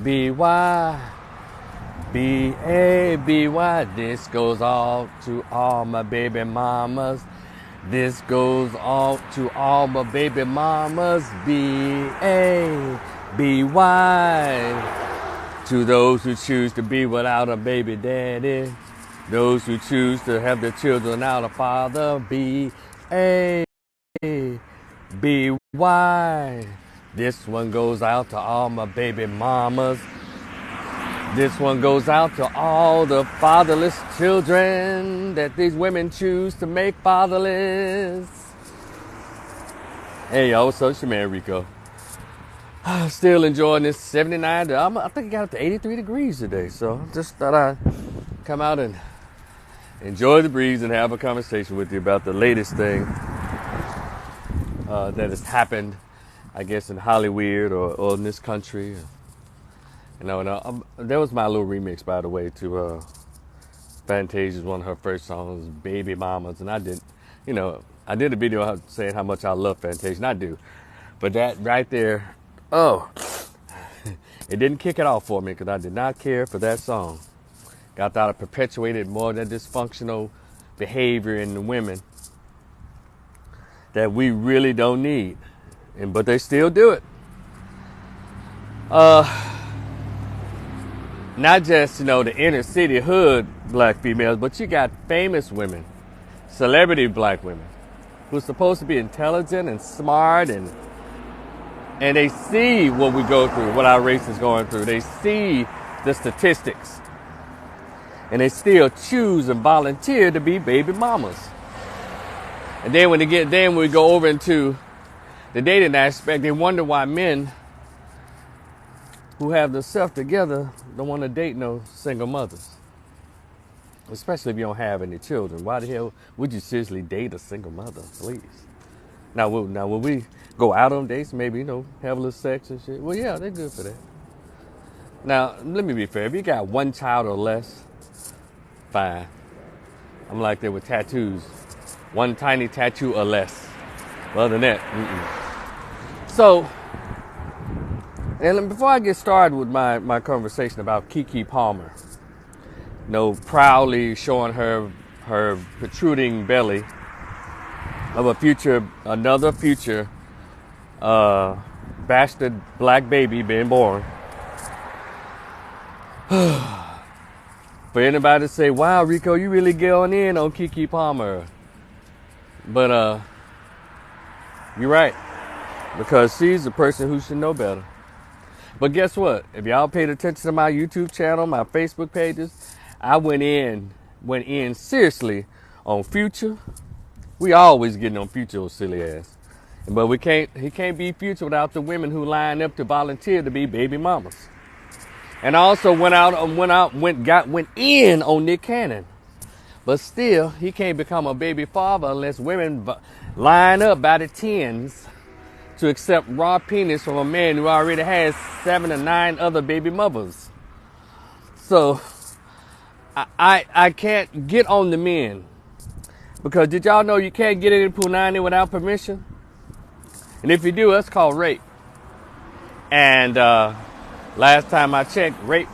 B-Y, B-A-B-Y. This goes out to all my baby mamas. This goes out to all my baby mamas. B-A-B-Y. To those who choose to be without a baby daddy. Those who choose to have their children without a father. B-A-B-Y. This one goes out to all my baby mamas. This one goes out to all the fatherless children that these women choose to make fatherless. Hey, yo, what's up? It's your man, Rico. Still enjoying this 79. I think it got up to 83 degrees today. So just thought I'd come out and enjoy the breeze and have a conversation with you about the latest thing that has happened, I guess, in Hollywood or in this country. You know, that was my little remix, by the way, to Fantasia's one of her first songs, Baby Mamas. And I did a video saying how much I love Fantasia, and I do. But that right there, it didn't kick it off for me because I did not care for that song. Got thought it perpetuated more of that dysfunctional behavior in the women that we really don't need. But they still do it. Not just, the inner city hood black females, but you got famous women, celebrity black women, who's supposed to be intelligent and smart, and they see what we go through, what our race is going through. They see the statistics, and they still choose and volunteer to be baby mamas. And then when we go over into the dating aspect, they wonder why men who have themselves together don't want to date no single mothers. Especially if you don't have any children. Why the hell would you seriously date a single mother, please? Now when we go out on dates, maybe, have a little sex and shit. Well, yeah, they're good for that. Now, let me be fair. If you got one child or less, fine. I'm like that with tattoos. One tiny tattoo or less. Other than that, So, and before I get started with my conversation about Keke Palmer, proudly showing her protruding belly of another future bastard black baby being born. For anybody to say, wow, Rico, you really going in on Keke Palmer. But you're right, because she's the person who should know better. But guess what? If y'all paid attention to my YouTube channel, my Facebook pages, I went in seriously on Future. We always getting on Future, silly ass. But he can't be Future without the women who line up to volunteer to be baby mamas. And I also went in on Nick Cannon. But still, he can't become a baby father unless women line up by the tens to accept raw penis from a man who already has 7 or 9 other baby mothers. So, I can't get on the men. Because did y'all know you can't get into Punani without permission? And if you do, that's called rape. And last time I checked, rape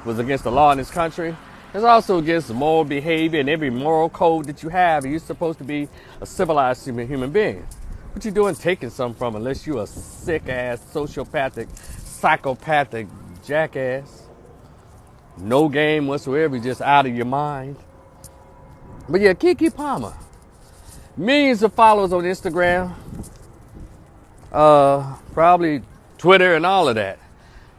was against the law in this country. It's also against moral behavior and every moral code that you have. You're supposed to be a civilized human being. What you doing taking something from unless you a sick-ass, sociopathic, psychopathic jackass? No game whatsoever, just out of your mind. But yeah, Keke Palmer. Millions of followers on Instagram. Probably Twitter and all of that.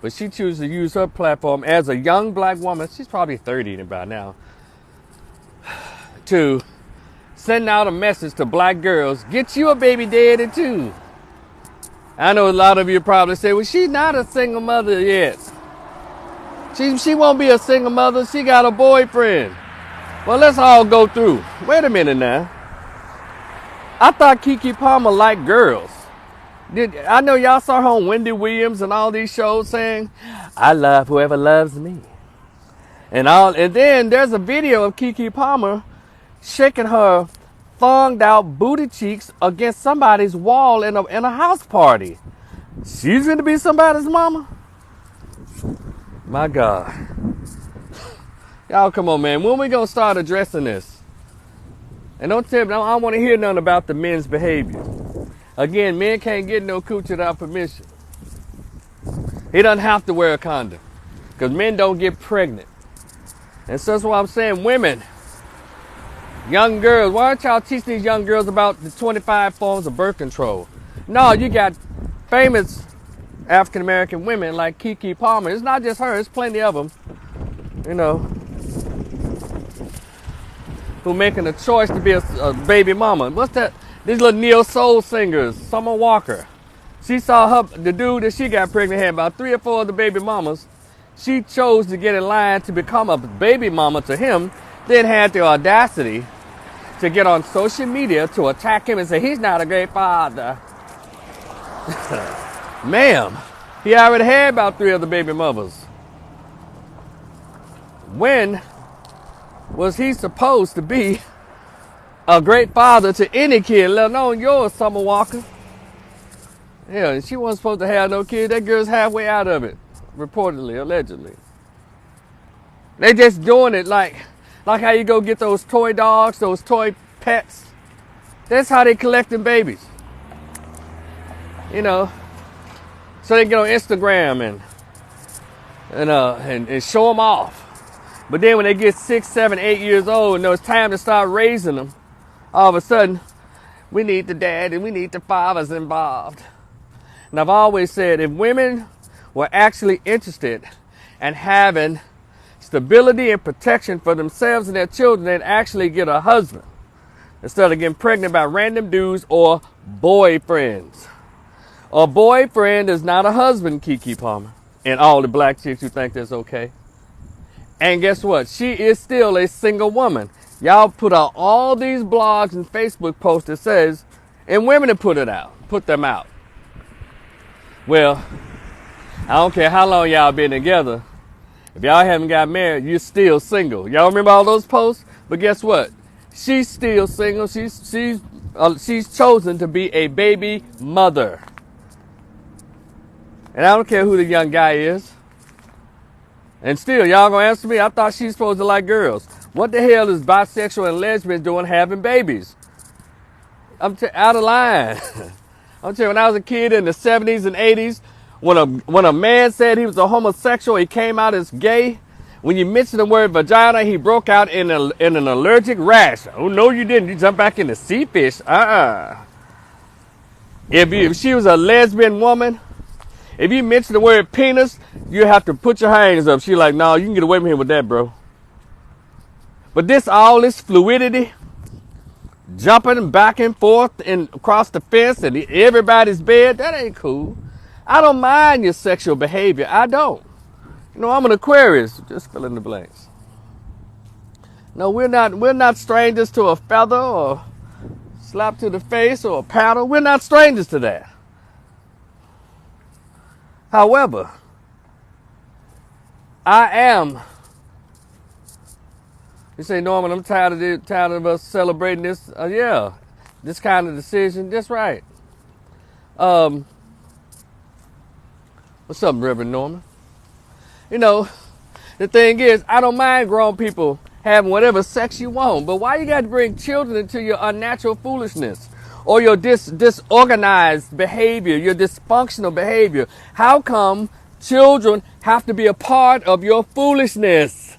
But she chooses to use her platform as a young black woman. She's probably 30 by now. To send out a message to black girls. Get you a baby daddy too. I know a lot of you probably say, well, she's not a single mother yet. She won't be a single mother. She got a boyfriend. Well, let's all go through. Wait a minute now. I thought Keke Palmer liked girls. I know y'all saw her on Wendy Williams and all these shows saying, I love whoever loves me. And then there's a video of Keke Palmer shaking her thonged out booty cheeks against somebody's wall in a house party. She's going to be somebody's mama? My God. Y'all come on, man. When we gonna start addressing this? And don't tell me, I don't want to hear nothing about the men's behavior. Again, men can't get no coochie without permission. He doesn't have to wear a condom. Because men don't get pregnant. And so that's why I'm saying, women, young girls, why don't y'all teach these young girls about the 25 forms of birth control? No, you got famous African-American women like Keke Palmer. It's not just her, it's plenty of them, you know, who making a choice to be a baby mama. What's that? These little neo soul singers, Summer Walker. She saw the dude that she got pregnant had about 3 or 4 of the baby mamas. She chose to get in line to become a baby mama to him, then had the audacity to get on social media to attack him and say he's not a great father. Ma'am, he already had about 3 other baby mothers. When was he supposed to be a great father to any kid, let alone yours, Summer Walker? Yeah, she wasn't supposed to have no kid. That girl's halfway out of it, reportedly, allegedly. They just doing it like how you go get those toy dogs, those toy pets. That's how they collecting babies. You know, so they get on Instagram and show them off. But then when they get 6, 7, 8 years old and it's time to start raising them, all of a sudden, we need the dad and we need the fathers involved. And I've always said, if women were actually interested in having stability and protection for themselves and their children, they'd actually get a husband instead of getting pregnant by random dudes or boyfriends. A boyfriend is not a husband, Keke Palmer, and all the black chicks who think that's okay. And guess what? She is still a single woman. Y'all put out all these blogs and Facebook posts that says, and women have put them out. Well, I don't care how long y'all been together. If y'all haven't got married, you're still single. Y'all remember all those posts? But guess what? She's still single. She's chosen to be a baby mother. And I don't care who the young guy is. And still, y'all gonna answer me? I thought she's supposed to like girls. What the hell is bisexual and lesbians doing having babies? I'm out of line. I'm telling you, when I was a kid in the 70s and 80s, when a man said he was a homosexual, he came out as gay. When you mentioned the word vagina, he broke out in an allergic rash. Oh, no, you didn't. You jumped back into sea fish. If she was a lesbian woman, if you mention the word penis, you have to put your hands up. She's like, no, you can get away from here with that, bro. But all this fluidity, jumping back and forth and across the fence and everybody's bed, that ain't cool. I don't mind your sexual behavior. I don't. You know, I'm an Aquarius. Just fill in the blanks. No, we're not strangers to a feather or slap to the face or a paddle. We're not strangers to that. However, I am. You say, Norman, I'm tired of us celebrating this. Yeah, this kind of decision. That's right. What's up, Reverend Norman? You know, the thing is, I don't mind grown people having whatever sex you want, but why you got to bring children into your unnatural foolishness or your disorganized behavior, your dysfunctional behavior? How come children have to be a part of your foolishness?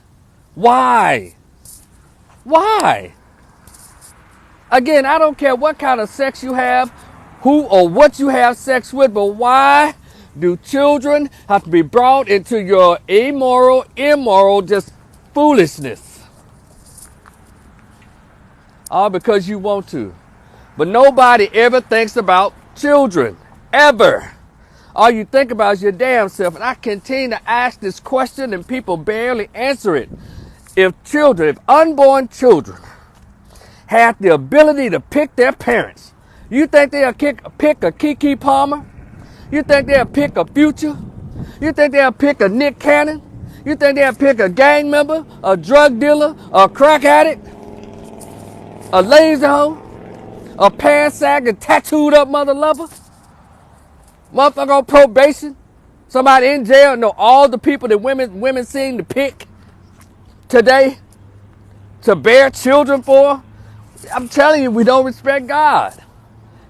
Why? Why? Again, I don't care what kind of sex you have, who or what you have sex with, but why do children have to be brought into your immoral, just foolishness? All because you want to. But nobody ever thinks about children. Ever. All you think about is your damn self. And I continue to ask this question and people barely answer it. If unborn children had the ability to pick their parents, you think they'll pick a Keke Palmer? You think they'll pick a Future? You think they'll pick a Nick Cannon? You think they'll pick a gang member, a drug dealer, a crack addict, a lazy hoe, a pants sagging, tattooed up mother lover, motherfucker on probation, Somebody in jail know all the people that women seem to pick today to bear children for. I'm telling you, we don't respect God.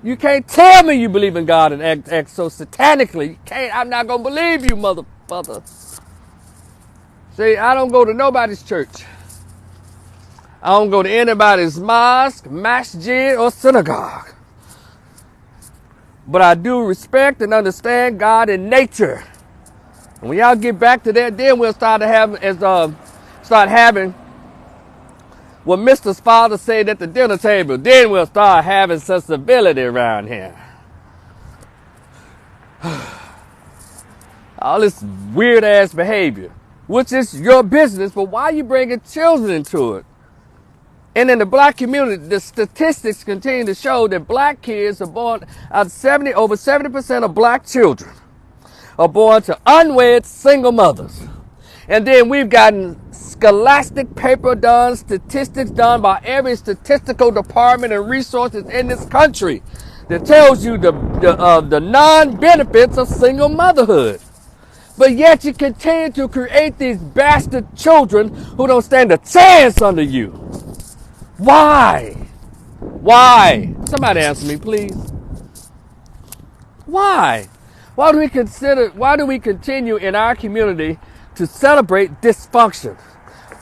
You can't tell me you believe in God and act so satanically. You can't. I'm not going to believe you, mother. See, I don't go to nobody's church. I don't go to anybody's mosque, masjid, or synagogue. But I do respect and understand God and nature. And when y'all get back to that, then we'll start having what Mr. Father said at the dinner table. Then we'll start having some civility around here. All this weird ass behavior, which is your business, but why are you bringing children into it? And in the black community, the statistics continue to show that black kids are born over 70% of black children are born to unwed single mothers. And then we've gotten scholastic paper done, statistics done by every statistical department and resources in this country that tells you the non-benefits of single motherhood. But yet you continue to create these bastard children who don't stand a chance under you. Why? Why? Somebody answer me, please. Why? Why do we continue in our community to celebrate dysfunction?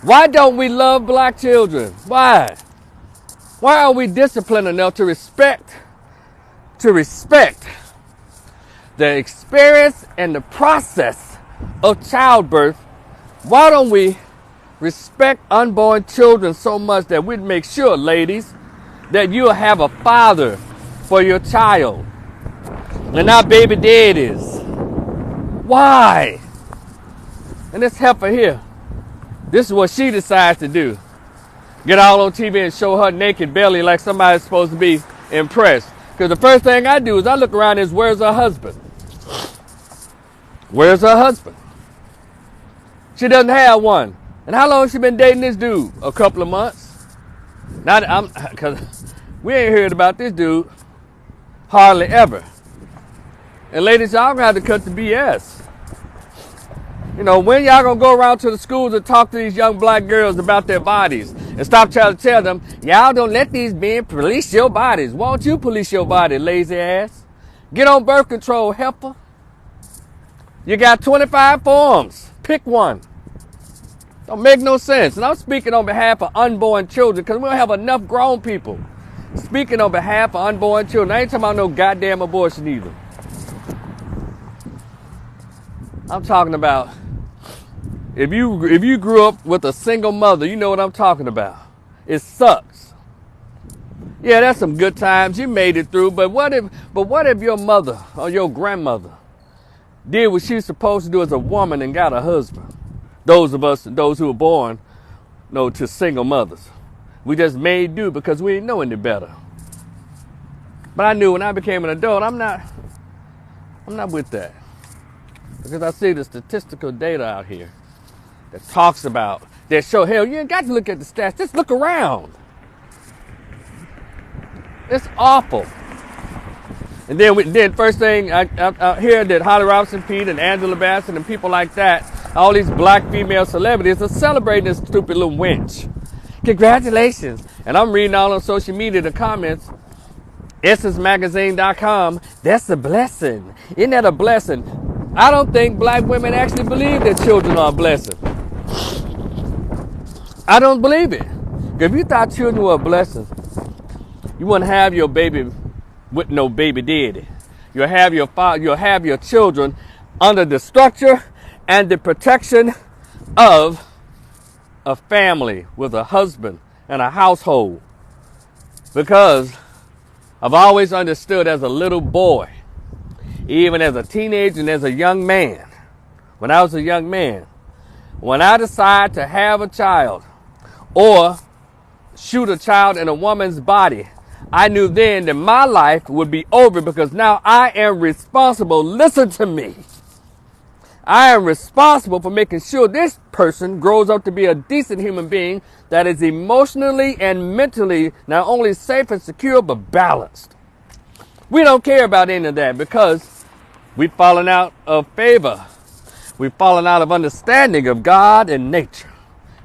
Why don't we love black children? Why? Why are we disciplined enough to respect the experience and the process of childbirth? Why don't we respect unborn children so much that we'd make sure, ladies, that you'll have a father for your child and not baby daddies? Why? And this heifer here, this is what she decides to do. Get all on TV and show her naked belly like somebody's supposed to be impressed. Because the first thing I do is I look around and where's her husband? Where's her husband? She doesn't have one. And how long has she been dating this dude? A couple of months. Because we ain't heard about this dude hardly ever. And ladies, y'all gonna have to cut the BS. You know, when y'all gonna go around to the schools and talk to these young black girls about their bodies and stop trying to tell them, y'all don't let these men police your bodies. Won't you police your body, lazy ass? Get on birth control, heifer. You got 25 forms. Pick one. Don't make no sense. And I'm speaking on behalf of unborn children because we don't have enough grown people speaking on behalf of unborn children. I ain't talking about no goddamn abortion either. I'm talking about if you grew up with a single mother, you know what I'm talking about. It sucks. Yeah, that's some good times. You made it through. But what if your mother or your grandmother did what she was supposed to do as a woman and got a husband? Those who were born, to single mothers. We just made do because we didn't know any better. But I knew when I became an adult, I'm not with that. Because I see the statistical data out here that talks about, that show, hell, you ain't got to look at the stats. Just look around. It's awful. And then first thing, I hear that Holly Robinson Pete and Angela Bassett and people like that, all these black female celebrities are celebrating this stupid little wench. Congratulations. And I'm reading all on social media the comments. EssenceMagazine.com. That's a blessing. Isn't that a blessing? I don't think black women actually believe that children are a blessing. I don't believe it. If you thought children were a blessing, you wouldn't have your baby with no baby daddy. You'll have your children under the structure and the protection of a family with a husband and a household. Because I've always understood as a little boy, even as a teenager and as a young man, when I was a young man, when I decide to have a child or shoot a child in a woman's body, I knew then that my life would be over because now I am responsible. Listen to me. I am responsible for making sure this person grows up to be a decent human being that is emotionally and mentally not only safe and secure, but balanced. We don't care about any of that because We've fallen out of favor. We've fallen out of understanding of God and nature.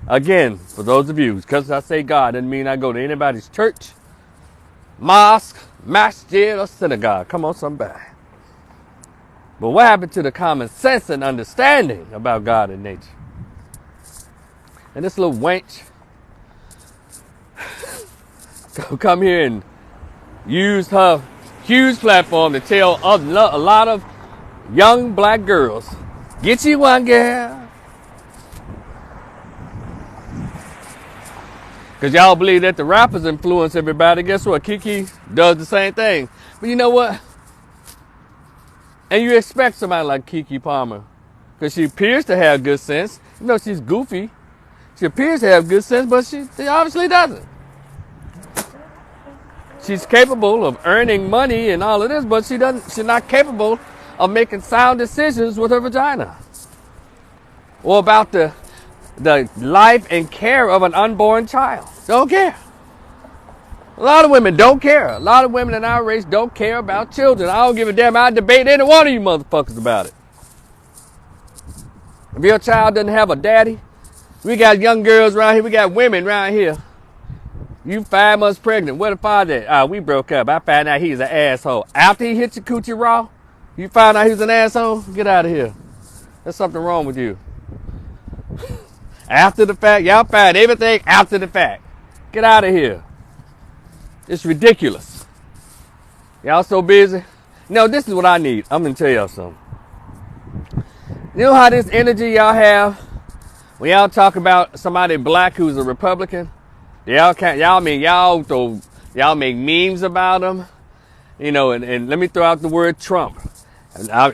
Again, for those of you, because I say God doesn't mean I go to anybody's church, mosque, masjid, or synagogue. Come on, somebody. But what happened to the common sense and understanding about God and nature? And this little wench come here and use her huge platform to tell a lot of young black girls, get you one, girl. Because y'all believe that the rappers influence everybody. Guess what? Kiki does the same thing. But you know what? And you expect somebody like Kiki Palmer, because she appears to have good sense. You know, she's goofy. She appears to have good sense, but she obviously doesn't. She's capable of earning money and all of this, but she's not capable of making sound decisions with her vagina. Or about the life and care of an unborn child. Don't care. A lot of women don't care. A lot of women in our race don't care about children. I don't give a damn. I debate any one of you motherfuckers about it. If your child doesn't have a daddy, we got young girls around here. We got women around here. You 5 months pregnant. Where the father at? We broke up. I found out he's an asshole. After he hit your coochie raw, you found out he was an asshole? Get out of here. There's something wrong with you. After the fact, y'all find everything after the fact. Get out of here. It's ridiculous. Y'all so busy. No, this is what I need. I'm going to tell y'all something. You know how this energy y'all have when y'all talk about somebody black who's a Republican? Y'all make memes about them. You know, and let me throw out the word Trump.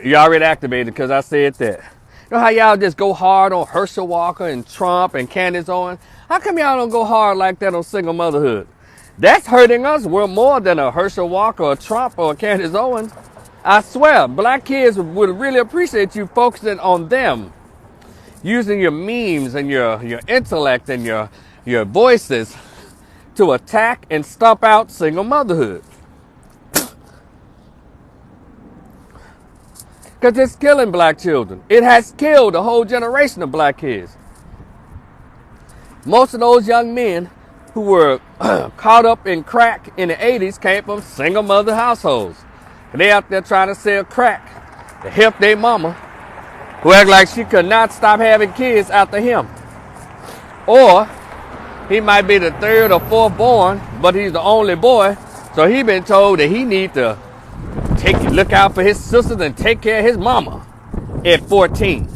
You already activated because I said that. You know how y'all just go hard on Herschel Walker and Trump and Candace Owens? How come y'all don't go hard like that on single motherhood? That's hurting us. We're more than a Herschel Walker or Trump or Candace Owens. I swear, black kids would really appreciate you focusing on them. Using your memes and your intellect and your voices to attack and stomp out single motherhood. Because it's killing black children. It has killed a whole generation of black kids. Most of those young men who were caught up in crack in the 80s came from single mother households. And they out there trying to sell crack to help their mama, who act like she could not stop having kids after him. Or he might be the third or fourth born, but he's the only boy, so he been told that he need to look out for his sisters and take care of his mama at 14,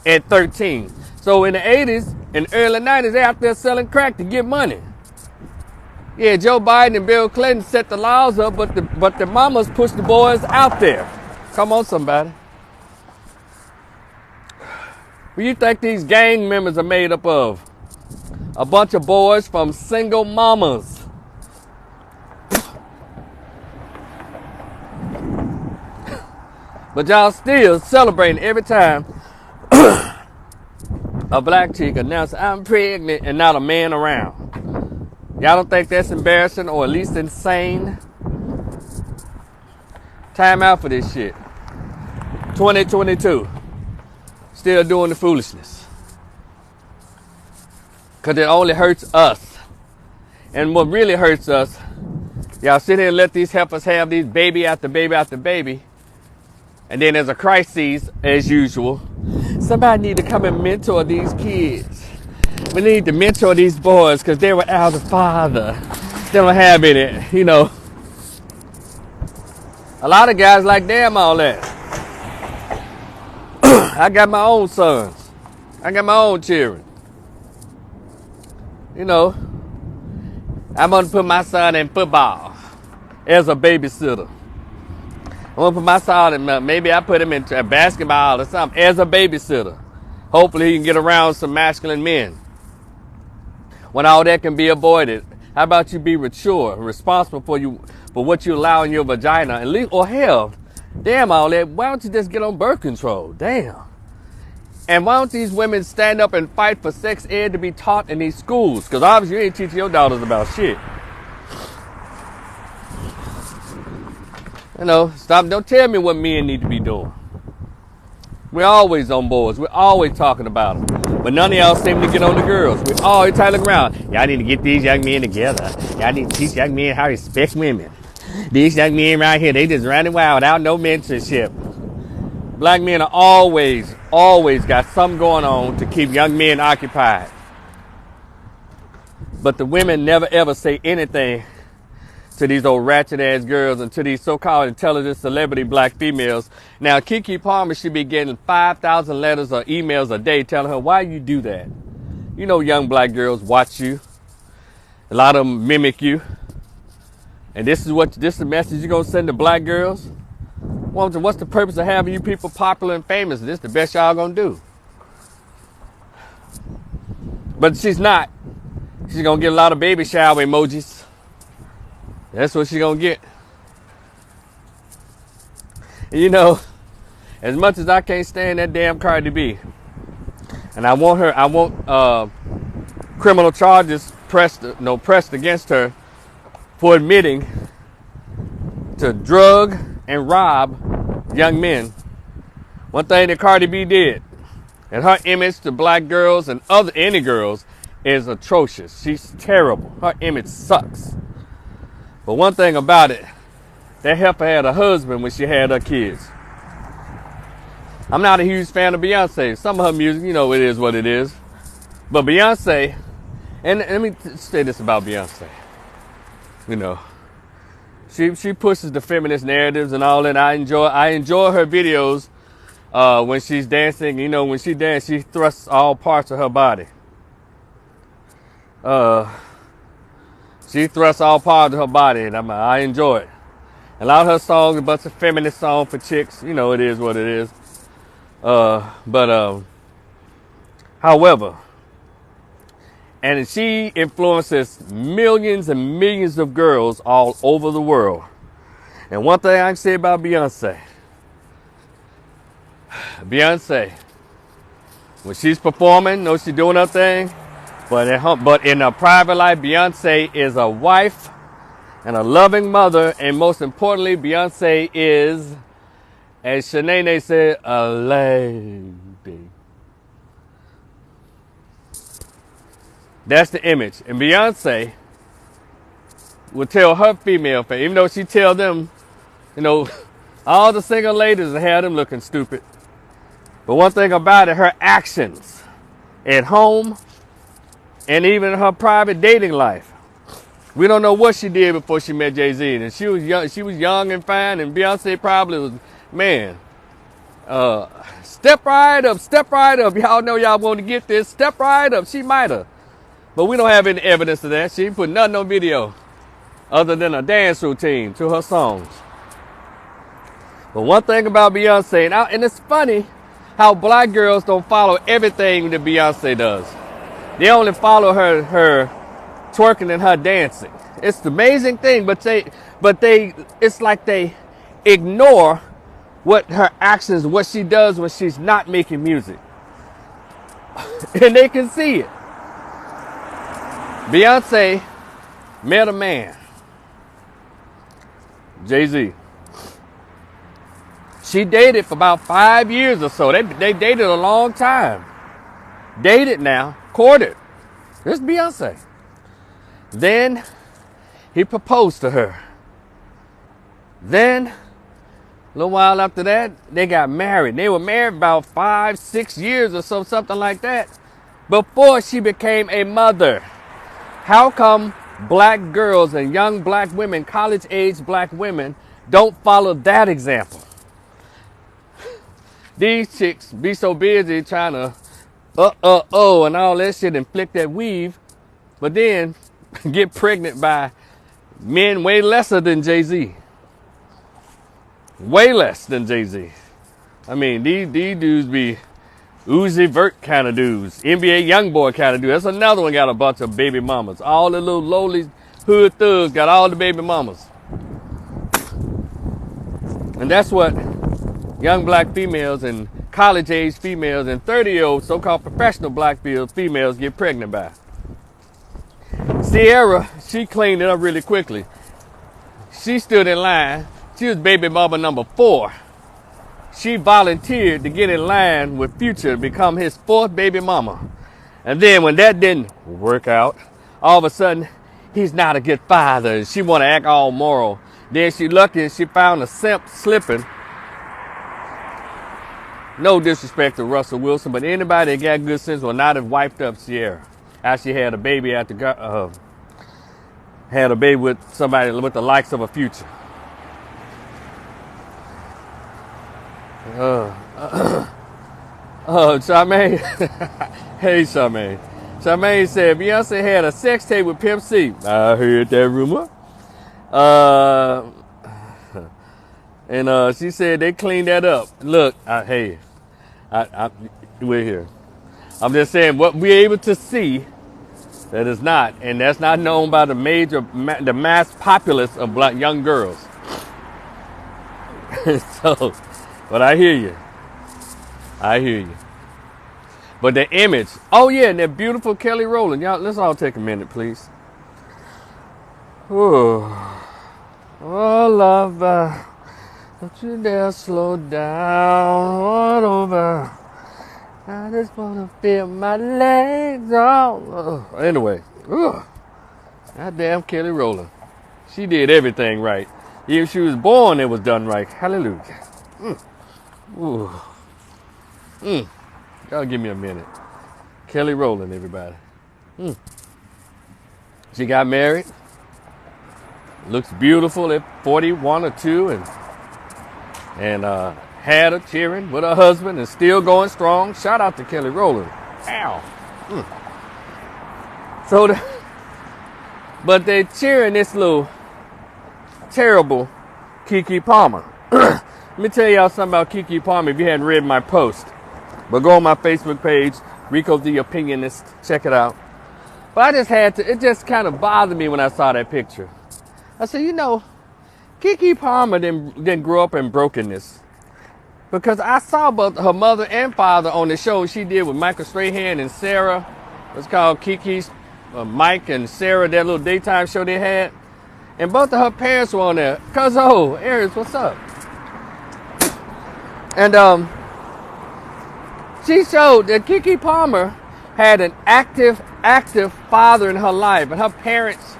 at 13. So in the 80s and early 90s, they out there selling crack to get money. Yeah, Joe Biden and Bill Clinton set the laws up, but the mamas push the boys out there. Come on, somebody. What do you think these gang members are made up of? A bunch of boys from single mamas. But y'all still celebrating every time a black chick announces, I'm pregnant, and not a man around. Y'all don't think that's embarrassing or at least insane? Time out for this shit. 2022. Still doing the foolishness. Because it only hurts us. And what really hurts us, y'all sit here and let these heifers have these baby after baby after baby. And then there's a crisis, as usual. Somebody need to come and mentor these kids. We need to mentor these boys because they were out of father. They don't have any, you know. A lot of guys like, damn all that. I got my own sons. I got my own children. You know, I'm going to put my son in football as a babysitter. I'm going to put my son in, maybe I put him in basketball or something as a babysitter. Hopefully he can get around some masculine men. When all that can be avoided, how about you be mature, responsible for what you allow in your vagina, or hell, damn all that, why don't you just get on birth control? Damn. And why don't these women stand up and fight for sex ed to be taught in these schools? Because obviously you ain't teaching your daughters about shit. Stop. Don't tell me what men need to be doing. We're always on boards. We're always talking about them. But none of y'all seem to get on the girls. We're always trying to look around. Y'all need to get these young men together. Y'all need to teach young men how to respect women. These young men right here, they just running wild without no mentorship. Black men are always got something going on to keep young men occupied. But the women never ever say anything to these old ratchet ass girls and to these so-called intelligent celebrity black females. Now, Keke Palmer should be getting 5,000 letters or emails a day telling her, why you do that? You know, young black girls watch you. A lot of them mimic you. And this is the message you're going to send to black girls? What's the purpose of having you people popular and famous? This is the best y'all going to do. But she's not. She's going to get a lot of baby shower emojis. That's what she's going to get. And you know, as much as I can't stand that damn Cardi B, and I want criminal charges pressed against her for admitting to drug and rob young men. One thing that Cardi B did, and her image to black girls and any girls, is atrocious. She's terrible. Her image sucks. But one thing about it, that heifer had a husband when she had her kids. I'm not a huge fan of Beyonce. Some of her music, you know, it is what it is. But Beyonce, and let me say this about Beyonce. You know, she pushes the feminist narratives and all that. I enjoy her videos when she's dancing. You know, when she dances, she thrusts all parts of her body. She thrusts all parts of her body, and I enjoy it. A lot of her songs, a bunch of feminist songs for chicks. You know, it is what it is. However, and she influences millions and millions of girls all over the world. And one thing I can say about Beyonce, when she's performing, know she's doing her thing, but in her private life, Beyonce is a wife and a loving mother, and most importantly, Beyonce is, as Shanae said, a lady. That's the image. And Beyonce will tell her female fans, even though she tell them, you know, all the single ladies will have them looking stupid. But one thing about it, her actions at home and even in her private dating life. We don't know what she did before she met Jay-Z. And she was young and fine, and Beyonce probably was, man, step right up. Y'all know y'all want to get this. Step right up. She might have. But we don't have any evidence of that. She didn't put nothing on video other than a dance routine to her songs. But one thing about Beyonce, and it's funny how black girls don't follow everything that Beyonce does. They only follow her twerking and her dancing. It's the amazing thing, but it's like they ignore what her actions, what she does when she's not making music. And they can see it. Beyonce met a man, Jay-Z. She dated for about 5 years or so. They dated a long time. Dated now, courted. This is Beyonce. Then he proposed to her. Then, a little while after that, they got married. They were married about 5-6 years or so, something like that, before she became a mother. How come black girls and young black women, college-age black women, don't follow that example? These chicks be so busy trying to and all that shit and flick that weave, but then get pregnant by men way lesser than Jay-Z. Way less than Jay-Z. I mean, these dudes be Uzi Vert kind of dudes, NBA Youngboy kind of dudes. That's another one got a bunch of baby mamas. All the little lowly hood thugs got all the baby mamas. And that's what young black females and college-age females and 30-year-old so-called professional black females get pregnant by. Sierra, she cleaned it up really quickly. She stood in line She was baby mama number 4. She volunteered to get in line with Future to become his 4th baby mama. And then when that didn't work out, all of a sudden, he's not a good father. And she want to act all moral. Then she lucky and she found a simp slipping. No disrespect to Russell Wilson, but anybody that got good sense will not have wiped up Sierra after she had a baby had a baby with somebody with the likes of a Future. Charmaine. Hey, Charmaine. Charmaine said Beyonce had a sex tape with Pimp C. I heard that rumor. And she said they cleaned that up. Look, we're here. I'm just saying what we're able to see that is not, and that's not known by the mass populace of black young girls. So, but I hear you. I hear you. But the image, oh yeah, and that beautiful Kelly Rowland. Y'all, let's all take a minute, please. Oh, love, don't you dare slow down, run over. I just wanna feel my legs on. Anyway, goddamn Kelly Rowland. She did everything right. Even she was born, it was done right. Hallelujah. Y'all give me a minute. Kelly Rowland, everybody. She got married. Looks beautiful at 41 or 2, and had her cheering with her husband and still going strong. Shout out to Kelly Rowland. Ow. But they cheering this little terrible Keke Palmer. Let me tell y'all something about Keke Palmer if you hadn't read my post. But go on my Facebook page, Rico the Opinionist. Check it out. But it just kind of bothered me when I saw that picture. I said, Keke Palmer didn't grow up in brokenness. Because I saw both her mother and father on the show she did with Michael Strahan and Sarah. It's called Kiki's, Mike and Sarah, that little daytime show they had. And both of her parents were on there. Aries, what's up? And she showed that Keke Palmer had an active father in her life. And her parents,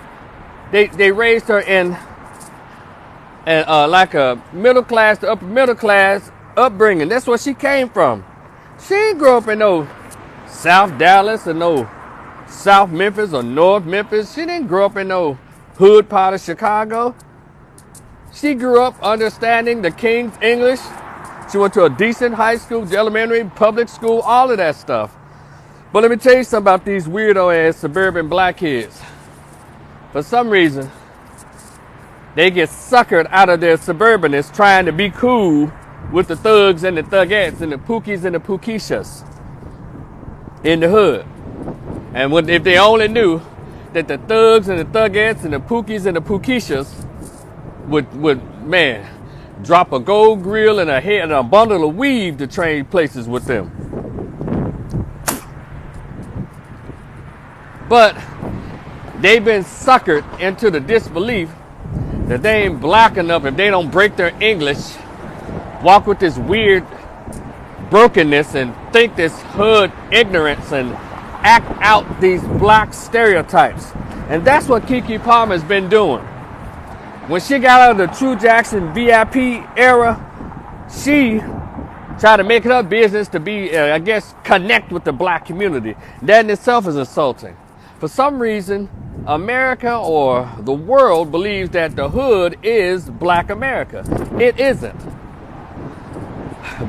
they raised her in like a middle class to upper middle class upbringing. That's where she came from. She didn't grow up in no South Dallas or no South Memphis or North Memphis. She didn't grow up in no hood part of Chicago. She grew up understanding the King's English. She went to a decent high school, elementary, public school, all of that stuff. But let me tell you something about these weirdo ass suburban black kids. For some reason, they get suckered out of their suburbanness trying to be cool with the thugs and the thugettes and the pookies and the pookishas in the hood. And if they only knew that the thugs and the thugettes and the pookies and the pookishas would drop a gold grill and a bundle of weave to trade places with them. But they've been suckered into the disbelief that they ain't black enough if they don't break their English, walk with this weird brokenness and think this hood ignorance and act out these black stereotypes. And that's what Keke Palmer has been doing. When she got out of the True Jackson VIP era, she tried to make it her business to be, connect with the black community. That in itself is insulting. For some reason, America or the world believes that the hood is black America. It isn't.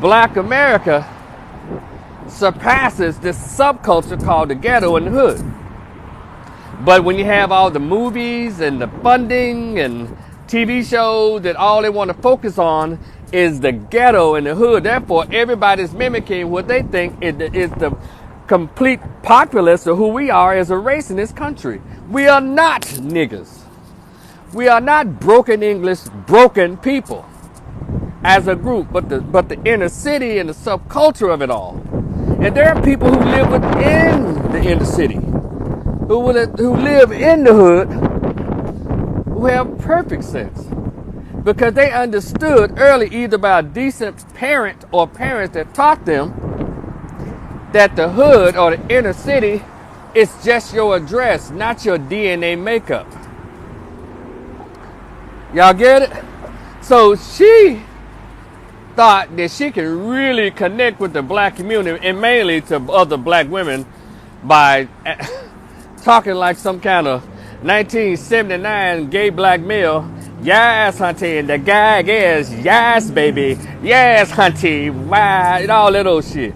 Black America surpasses this subculture called the ghetto and the hood. But when you have all the movies and the funding and TV shows that all they want to focus on is the ghetto and the hood, therefore everybody's mimicking what they think is the complete populace of who we are as a race in this country. We are not niggers. We are not broken English, broken people as a group, but the inner city and the subculture of it all. And there are people who live within the inner city, who live in the hood, who have perfect sense. because they understood early, either by a decent parent or parents that taught them, that the hood or the inner city is just your address, not your DNA makeup. Y'all get it? So she thought that she can really connect with the black community, and mainly to other black women, by talking like some kind of 1979 gay black male. Yes, hunty, and the guy is, yes, baby, yes, hunty, wow, and all that old shit.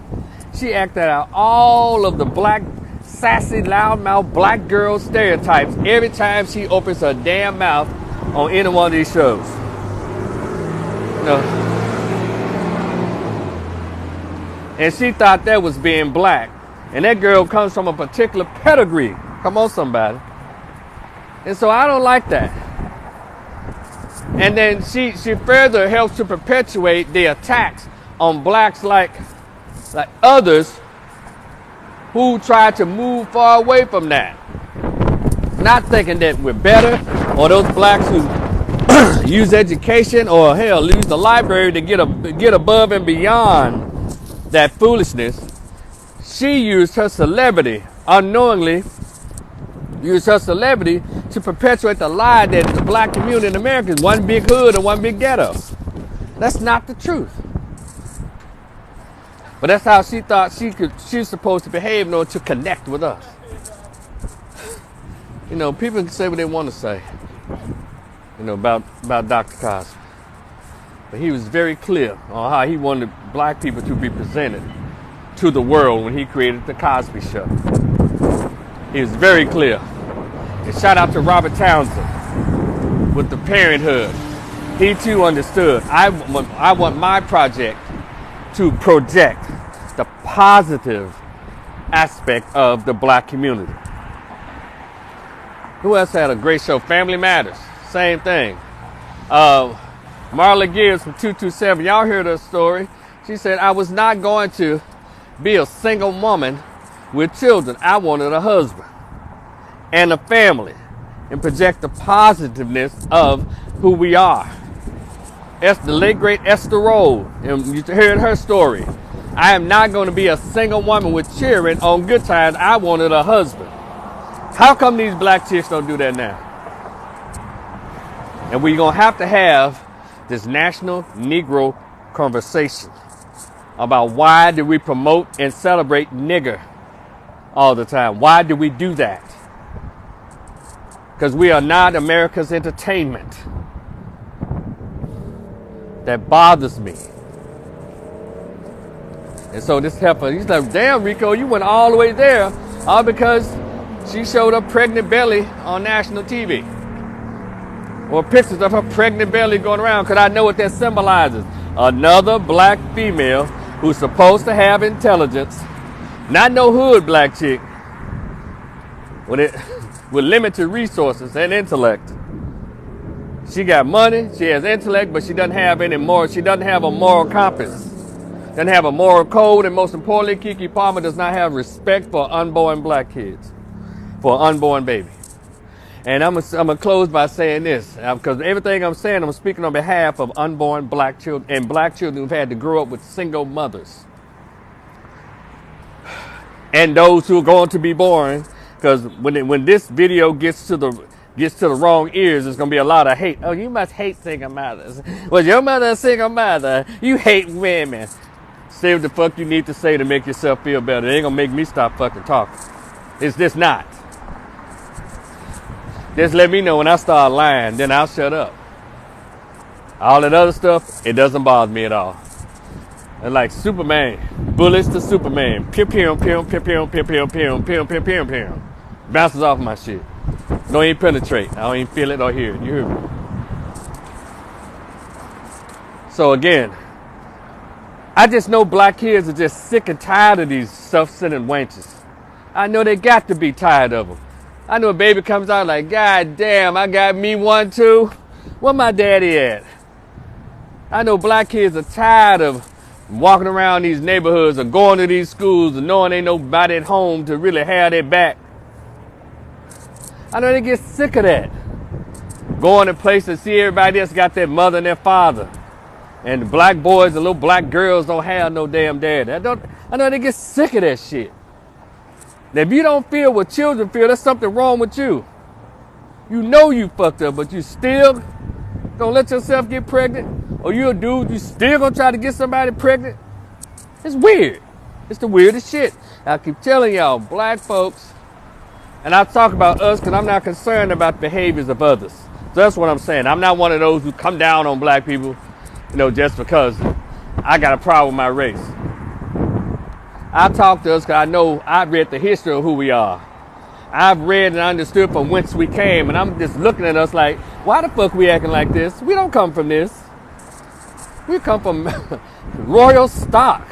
She acted out all of the black, sassy, loudmouth black girl stereotypes every time she opens her damn mouth on any one of these shows. You know? And she thought that was being black. And that girl comes from a particular pedigree. Come on, somebody. And so I don't like that. And then she further helps to perpetuate the attacks on blacks like others who try to move far away from that. Not thinking that we're better, or those blacks who use education or hell, use the library to get above and beyond that foolishness. She used her celebrity, unknowingly used her celebrity to perpetuate the lie that the black community in America is one big hood and one big ghetto. That's not the truth. But that's how she thought she's supposed to behave in order to connect with us. You know, people can say what they want to say, you know, about Dr. Cosby. But he was very clear on how he wanted black people to be presented to the world when he created the Cosby Show. He was very clear. And shout out to Robert Townsend with the Parenthood. He too understood. I want my project to project the positive aspect of the black community. Who else had a great show? Family Matters. Same thing. Marla Gibbs from 227. Y'all heard her story. She said, I was not going to be a single woman with children. I wanted a husband and a family, and project the positiveness of who we are. The late great Esther Roll, and you heard her story. I am not going to be a single woman with children on good times. I wanted a husband. How come these black chicks don't do that now? And we're going to have this national Negro conversation about why do we promote and celebrate nigger all the time? Why do we do that? Because we are not America's entertainment. That bothers me. And so this heifer, he's like, damn, Rico, you went all the way there, all because she showed her pregnant belly on national TV. Or pictures of her pregnant belly going around, because I know what that symbolizes. Another black female who's supposed to have intelligence, not no hood black chick, with limited resources and intellect. She got money, she has intellect, but she doesn't have any moral. She doesn't have a moral compass, doesn't have a moral code, and most importantly, Keke Palmer does not have respect for unborn black kids, for an unborn baby. And I'm gonna close by saying this, because everything I'm saying, I'm speaking on behalf of unborn black children and black children who've had to grow up with single mothers, and those who are going to be born. Because when this video gets to the wrong ears, there's gonna be a lot of hate. Oh, you must hate single mothers. Was your mother a single mother? You hate women. Say what the fuck you need to say to make yourself feel better. It ain't gonna make me stop fucking talking. It's just not. Just let me know when I start lying, then I'll shut up. All that other stuff, it doesn't bother me at all. And like Superman, bullets to Superman, pew pew pew pew pew pew pew pew pew pew pew pew. Bounces off my shit. Don't even penetrate. I don't even feel it or hear it. You hear me? So again, I just know black kids are just sick and tired of these self-centered wenches. I know they got to be tired of them. I know a baby comes out like, God damn, I got me one too. Where my daddy at? I know black kids are tired of walking around these neighborhoods or going to these schools and knowing ain't nobody at home to really have their back. I know they get sick of that. going to places and see everybody else got their mother and their father. And the black boys and little black girls don't have no damn dad. I know they get sick of that shit. Now, if you don't feel what children feel, there's something wrong with you. You know you fucked up, but you still gonna let yourself get pregnant? Or you a dude, you still gonna try to get somebody pregnant? It's weird. It's the weirdest shit. I keep telling y'all, black folks, and I talk about us because I'm not concerned about the behaviors of others. So that's what I'm saying. I'm not one of those who come down on black people, just because I got a problem with my race. I talk to us because I know I've read the history of who we are. I've read and understood from whence we came, and I'm just looking at us like, why the fuck we acting like this? We don't come from this. We come from royal stock.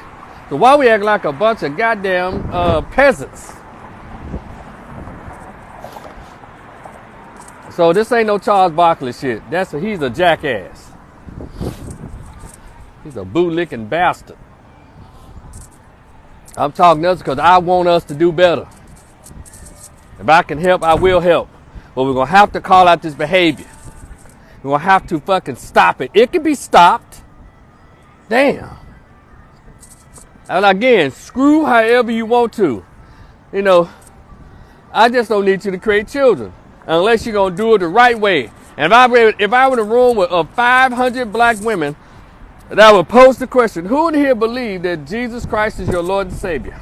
So why we acting like a bunch of goddamn peasants? So this ain't no Charles Barkley shit. He's a jackass. He's a bootlicking bastard. I'm talking to us because I want us to do better. If I can help, I will help. But we're going to have to call out this behavior. We're going to have to fucking stop it. It can be stopped. Damn. And again, screw however you want to. I just don't need you to create children. Unless you're going to do it the right way. And if I were in a room of 500 black women, that would pose the question, who in here believe that Jesus Christ is your Lord and Savior?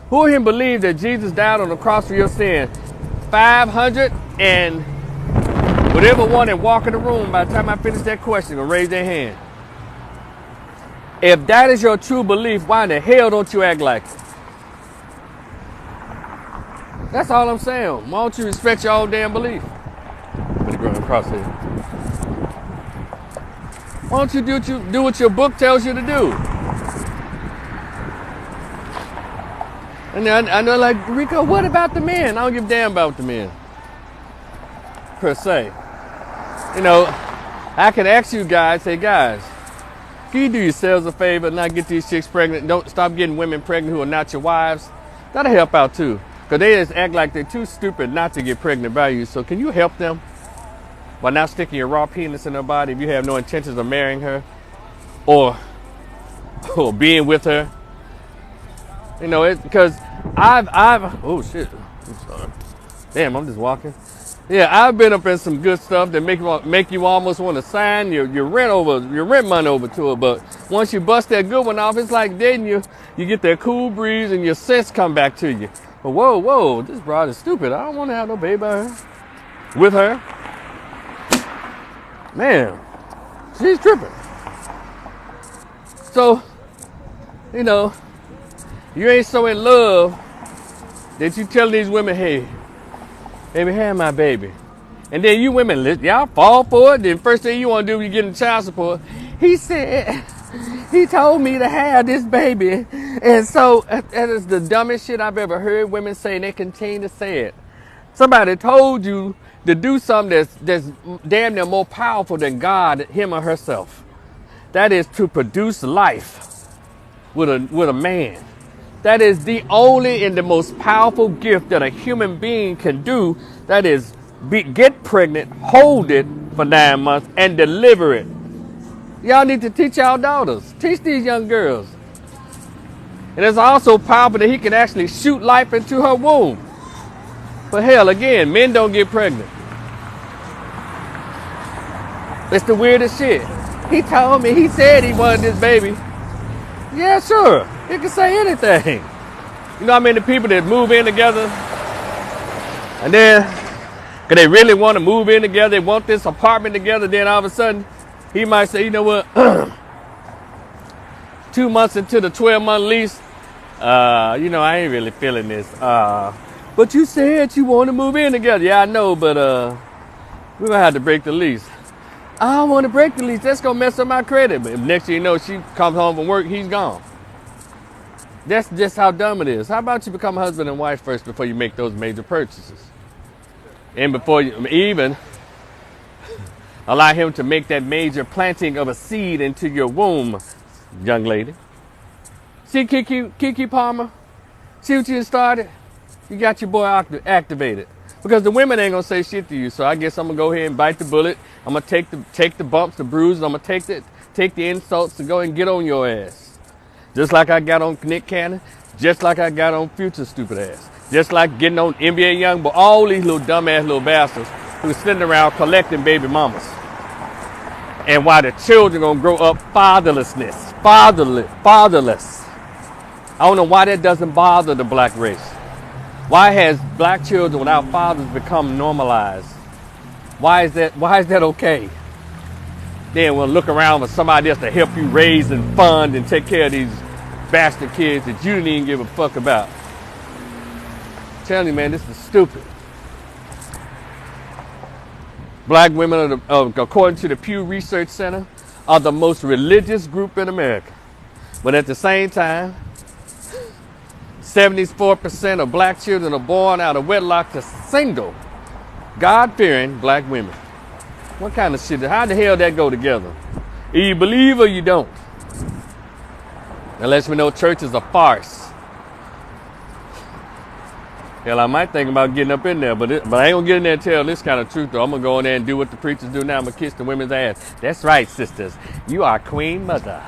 Who in here believe that Jesus died on the cross for your sin? 500 and whatever one that walk in the room by the time I finish that question will raise their hand. If that is your true belief, why in the hell don't you act like it? That's all I'm saying. Why don't you respect your own damn belief? Put it going across here. Why don't you do what your book tells you to do? And I know, like, Rico, what about the men? I don't give a damn about the men, per se. I can ask you guys, say, guys, can you do yourselves a favor and not get these chicks pregnant? Don't stop getting women pregnant who are not your wives. That'll help out, too. Because they just act like they're too stupid not to get pregnant by you. So can you help them by not sticking your raw penis in her body if you have no intentions of marrying her or being with her? It's because I've oh shit, I'm sorry. Damn, I'm just walking. Yeah, I've been up in some good stuff that make you almost want to sign your rent money over to her. But once you bust that good one off, it's like dating you get that cool breeze and your sense come back to you. But whoa, this broad is stupid. I don't want to have no baby by her. With her. Man, she's tripping. So, you ain't so in love that you tell these women, hey, baby, have my baby. And then you women, y'all fall for it. Then first thing you want to do when you get in child support, he said, he told me to have this baby. And so that is the dumbest shit I've ever heard women say, and they continue to say it. Somebody told you to do something that's damn near more powerful than God, him or herself. That is to produce life with a man. That is the only and the most powerful gift that a human being can do. That is get pregnant, hold it for 9 months, and deliver it. Y'all need to teach y'all daughters. Teach these young girls. And it's also powerful that he can actually shoot life into her womb. But hell, again, men don't get pregnant. It's the weirdest shit. He told me, he said he wanted this baby. Yeah, sure. He can say anything. You know how many people that move in together and then, because they really want to move in together, they want this apartment together, then all of a sudden, he might say, you know what, 2 months into the 12-month lease, I ain't really feeling this. But you said you want to move in together. Yeah, I know, but we're going to have to break the lease. I don't want to break the lease. That's going to mess up my credit. But next thing you know, she comes home from work, he's gone. That's just how dumb it is. How about you become husband and wife first before you make those major purchases? And before you even allow him to make that major planting of a seed into your womb, young lady. See Kiki Palmer? See what you started? You got your boy activated. Because the women ain't gonna say shit to you. So I guess I'm gonna go ahead and bite the bullet. I'm gonna take the bumps, the bruises. I'm gonna take the insults to go and get on your ass. Just like I got on Nick Cannon. Just like I got on Future stupid ass. Just like getting on NBA Youngboy. All these little dumbass little bastards who's sitting around collecting baby mamas. And why the children gonna grow up fatherless. I don't know why that doesn't bother the black race. Why has black children without fathers become normalized? Why is that okay? Then we'll look around for somebody else to help you raise and fund and take care of these bastard kids that you didn't even give a fuck about. I'm telling you, man, this is stupid. Black women, according to the Pew Research Center, are the most religious group in America. But at the same time, 74% of black children are born out of wedlock to single, God-fearing black women. What kind of shit? How the hell that go together? Either you believe or you don't. That lets me know church is a farce. Hell, I might think about getting up in there, but I ain't gonna get in there and tell this kind of truth though. I'm gonna go in there and do what the preachers do now. I'm gonna kiss the women's ass. That's right, sisters. You are Queen Mother.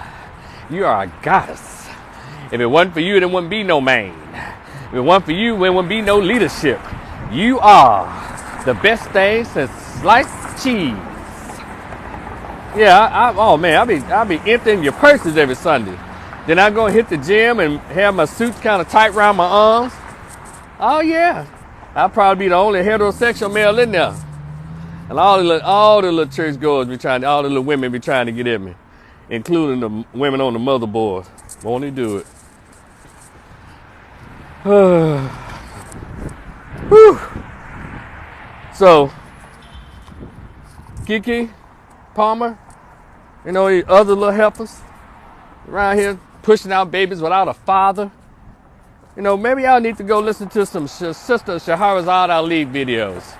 You are a goddess. If it wasn't for you, there wouldn't be no man. If it wasn't for you, there wouldn't be no leadership. You are the best thing since sliced cheese. Yeah, oh man, I'll be emptying your purses every Sunday. Then I go hit the gym and have my suits kind of tight around my arms. Oh yeah, I'll probably be the only heterosexual male in there. And all the little church goers all the little women be trying to get at me, including the women on the motherboard. Won't he do it? Whew. So, Kiki Palmer, you know, these other little heifers around here pushing out babies without a father. You know, maybe y'all need to go listen to some Sister Shahrazad Ali videos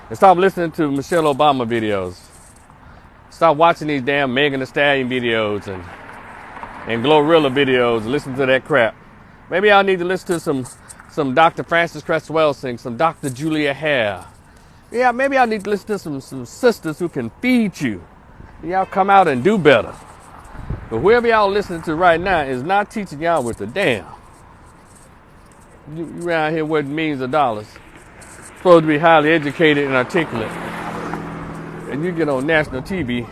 and stop listening to Michelle Obama videos. Stop watching these damn Megan Thee Stallion videos and Glorilla videos and listen to that crap. Maybe y'all need to listen to some Dr. Frances Cress Welsing, some Dr. Julia Hare. Yeah, maybe y'all need to listen to some sisters who can feed you. Y'all come out and do better. But whoever y'all listening to right now is not teaching y'all worth a damn. You around here worth millions of dollars. Supposed to be highly educated and articulate. And you get on national TV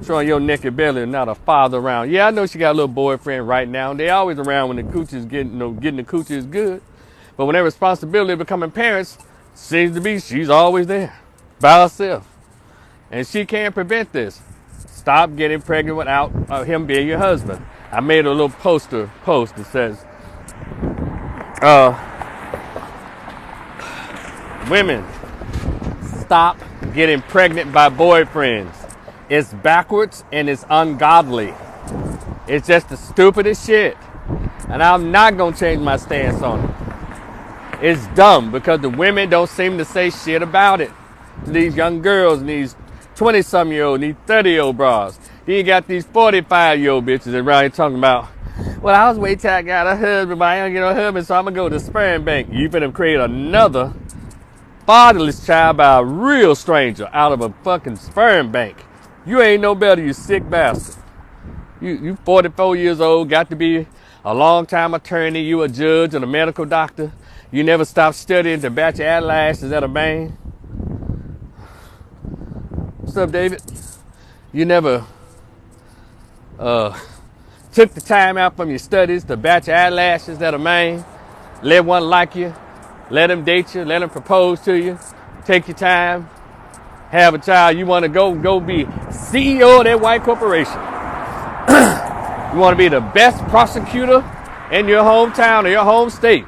showing your naked belly and not a father around. Yeah, I know she got a little boyfriend right now. They always around when the coochie is getting the coochie is good. But when their responsibility of becoming parents seems to be, she's always there by herself. And she can't prevent this. Stop getting pregnant without him being your husband. I made a little post that says, women, stop getting pregnant by boyfriends. It's backwards and it's ungodly. It's just the stupidest shit. And I'm not going to change my stance on it. It's dumb because the women don't seem to say shit about it. These young girls and these 20-some-year-old, these 30-year-old bras. Then you got these 45-year-old bitches around here talking about, well, I was waiting till I got a husband, but I ain't get no husband, so I'm going to go to the sperm bank. You finna create another fatherless child by a real stranger out of a fucking sperm bank. You ain't no better, you sick bastard. You 44 years old, got to be a long-time attorney, you a judge and a medical doctor. You never stopped studying to bat your eyelashes at a bang. What's up, David? You never took the time out from your studies to bat your eyelashes at a man. Let one like you. Let him date you. Let him propose to you. Take your time. Have a child. You want to go be CEO of that white corporation. You want to be the best prosecutor in your hometown or your home state.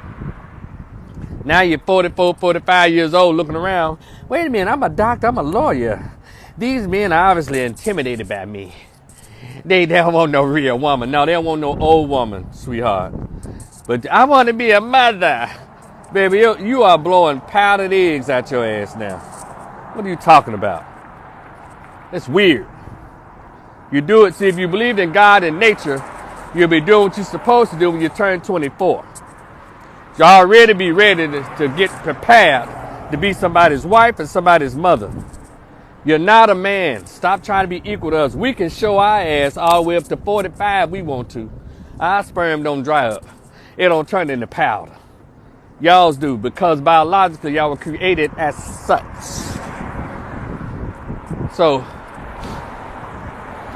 Now you're 44, 45 years old looking around. Wait a minute, I'm a doctor, I'm a lawyer. These men are obviously intimidated by me. They don't want no real woman. No, they don't want no old woman, sweetheart. But I want to be a mother. Baby, you are blowing powdered eggs out your ass now. What are you talking about? It's weird. You do it, see, if you believed in God and nature, you'll be doing what you're supposed to do when you turn 24. You already be ready to get prepared to be somebody's wife and somebody's mother. You're not a man. Stop trying to be equal to us. We can show our ass all the way up to 45 we want to. Our sperm don't dry up. It don't turn into powder. Y'all's do, because biologically y'all were created as such. So,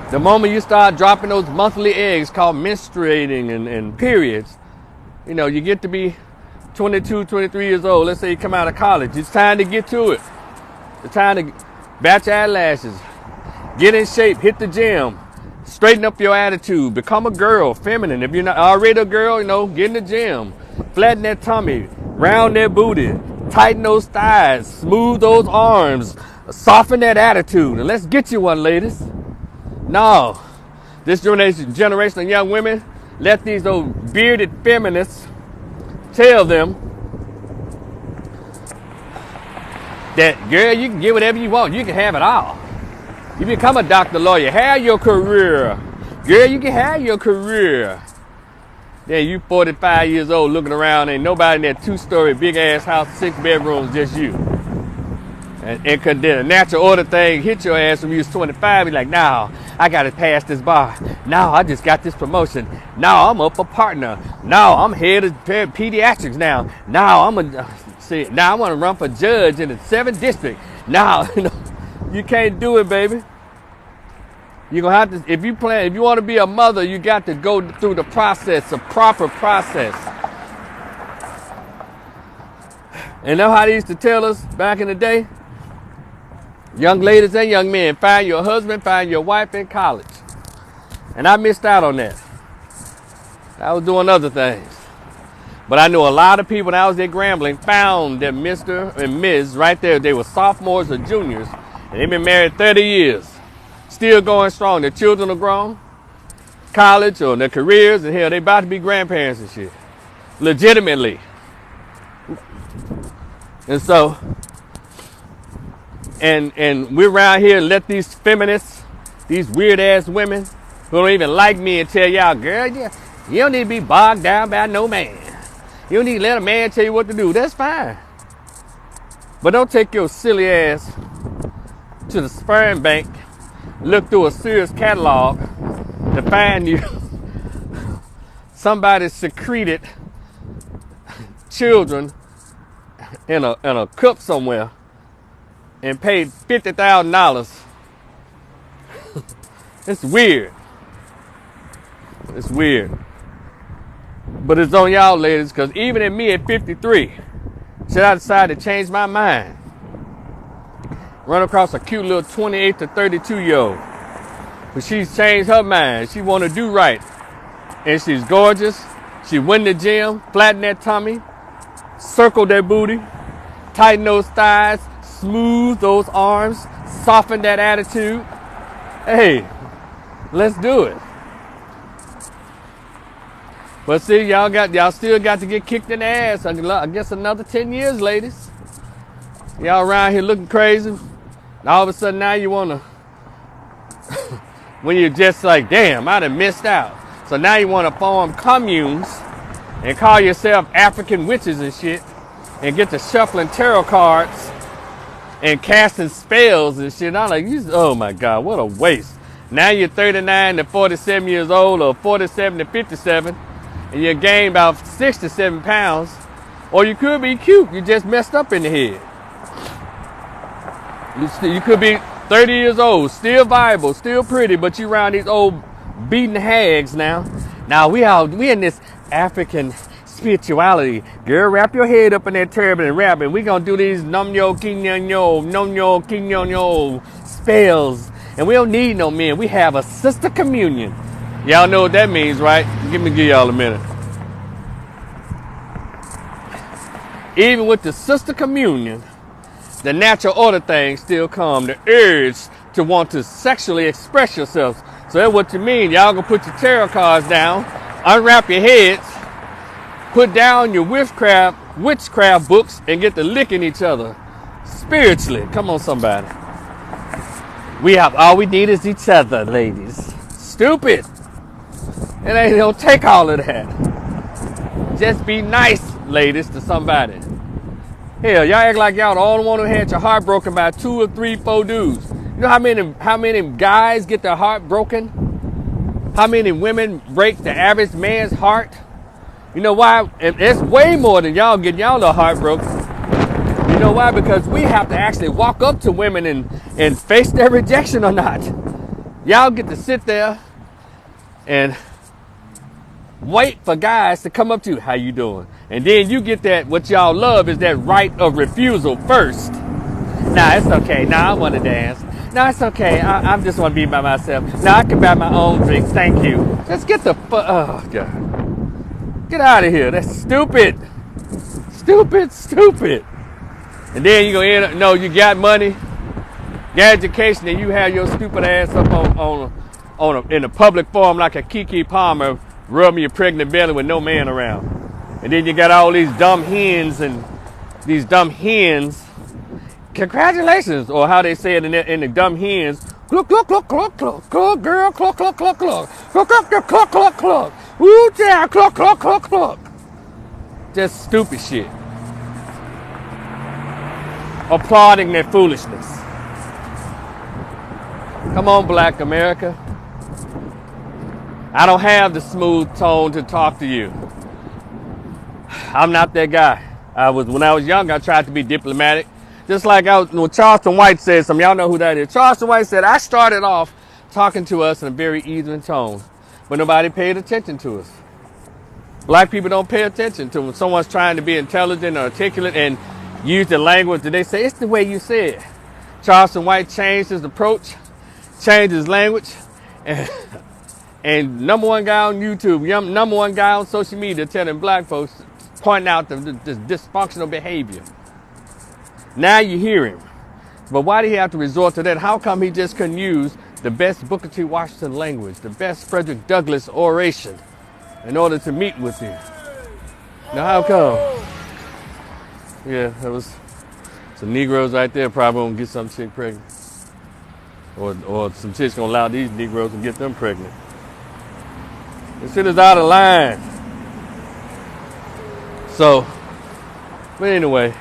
the moment you start dropping those monthly eggs called menstruating and periods, you know, you get to be 22, 23 years old. Let's say you come out of college. It's time to get to it. It's time to bat your eyelashes, get in shape, hit the gym, straighten up your attitude, become a girl, feminine. If you're not already a girl, you know, get in the gym, flatten that tummy, round that booty, tighten those thighs, smooth those arms, soften that attitude, and let's get you one, ladies. No, this generation of young women, let these old bearded feminists tell them that, girl, you can get whatever you want. You can have it all. You become a doctor, lawyer. Have your career. Girl, you can have your career. Then you 45 years old looking around. Ain't nobody in that 2-story big-ass house, 6 bedrooms, just you. And could the natural order thing hit your ass when you was 25. You're like, nah, I got to pass this bar. Now I just got this promotion. Now I'm up a partner. Now I'm head of pediatrics now. Now I'm a... See, now I want to run for judge in the 7th district. Now, you can't do it, baby. You're going to have to, if you want to be a mother, you got to go through the process, a proper process. And know how they used to tell us back in the day? Young ladies and young men, find your husband, find your wife in college. And I missed out on that. I was doing other things. But I knew a lot of people when I was at Grambling found that Mr. and Ms. right there. They were sophomores or juniors, and they've been married 30 years. Still going strong. Their children are grown, college or their careers, and hell, they about to be grandparents and shit. Legitimately. And so, and we're around here and let these feminists, these weird-ass women who don't even like me and tell y'all, girl, you don't need to be bogged down by no man. You don't need to let a man tell you what to do. That's fine. But don't take your silly ass to the sperm bank, look through a Sears catalog to find you somebody secreted children in a cup somewhere and paid $50,000. It's weird. It's weird. But it's on y'all, ladies, because even at me at 53, should I decide to change my mind, run across a cute little 28 to 32-year-old, but she's changed her mind. She want to do right, and she's gorgeous. She went in the gym, flatten that tummy, circle that booty, tighten those thighs, smooth those arms, soften that attitude. Hey, let's do it. But see, y'all still got to get kicked in the ass. I guess another 10 years, ladies. Y'all around here looking crazy. And all of a sudden now you want to, when you're just like, damn, I done missed out. So now you want to form communes and call yourself African witches and shit and get to shuffling tarot cards and casting spells and shit. I'm like, oh my God, what a waste. Now you're 39 to 47 years old or 47 to 57. And you gained about 6 to 7 pounds, or you could be cute. You just messed up in the head. You could be 30 years old, still viable, still pretty, but you around these old beaten hags now. Now we in this African spirituality. Girl, wrap your head up in that turban and rap, and we gonna do these nom-yo, king-yo, spells. And we don't need no men. We have a sister communion. Y'all know what that means, right? Give y'all a minute. Even with the sister communion, the natural order thing still come. The urge to want to sexually express yourselves. So that's what you mean. Y'all gonna put your tarot cards down, unwrap your heads, put down your witchcraft books, and get to licking each other spiritually. Come on, somebody. All we need is each other, ladies. Stupid. It don't take all of that. Just be nice, ladies, to somebody. Hell, y'all act like y'all the only one who had your heart broken by 2 or 3, 4 dudes. You know how many guys get their heart broken? How many women break the average man's heart? You know why? It's way more than y'all getting y'all little heart broken. You know why? Because we have to actually walk up to women and face their rejection or not. Y'all get to sit there and wait for guys to come up to you. How you doing? And then you get that, what y'all love is that right of refusal first. Nah, it's okay. Nah, I want to dance. Nah, it's okay. I just want to be by myself. Nah, I can buy my own drinks. Thank you. Just get the oh, God. Get out of here. That's stupid. Stupid, stupid. And then you're going to end up, no, you got money, got education, and you have your stupid ass up in a public forum like a Kiki Palmer rubbing your pregnant belly with no man around. And then you got all these dumb hens congratulations, or how they say it in the dumb hens, cluck, cluck, cluck, cluck, cluck, cluck, girl, cluck, cluck, cluck, cluck, cluck, cluck, cluck, cluck, cluck, cluck, woo, yeah, cluck, cluck, cluck, cluck. Just stupid shit. Applauding their foolishness. Come on, Black America. I don't have the smooth tone to talk to you. I'm not that guy. When I was young, I tried to be diplomatic. Just like when Charleston White said something. Y'all know who that is. Charleston White said, I started off talking to us in a very even tone, but nobody paid attention to us. Black people don't pay attention to when someone's trying to be intelligent or articulate and use the language that they say. It's the way you say it. Charleston White changed his approach, changed his language, and number one guy on YouTube, number one guy on social media telling black folks, pointing out the dysfunctional behavior. Now you hear him. But why do he have to resort to that? How come he just couldn't use the best Booker T. Washington language, the best Frederick Douglass oration in order to meet with you? Now how come? Yeah, that was some Negroes right there probably gonna get some chick pregnant. Or some chicks gonna allow these Negroes to get them pregnant. This shit is out of line. So, but anyway,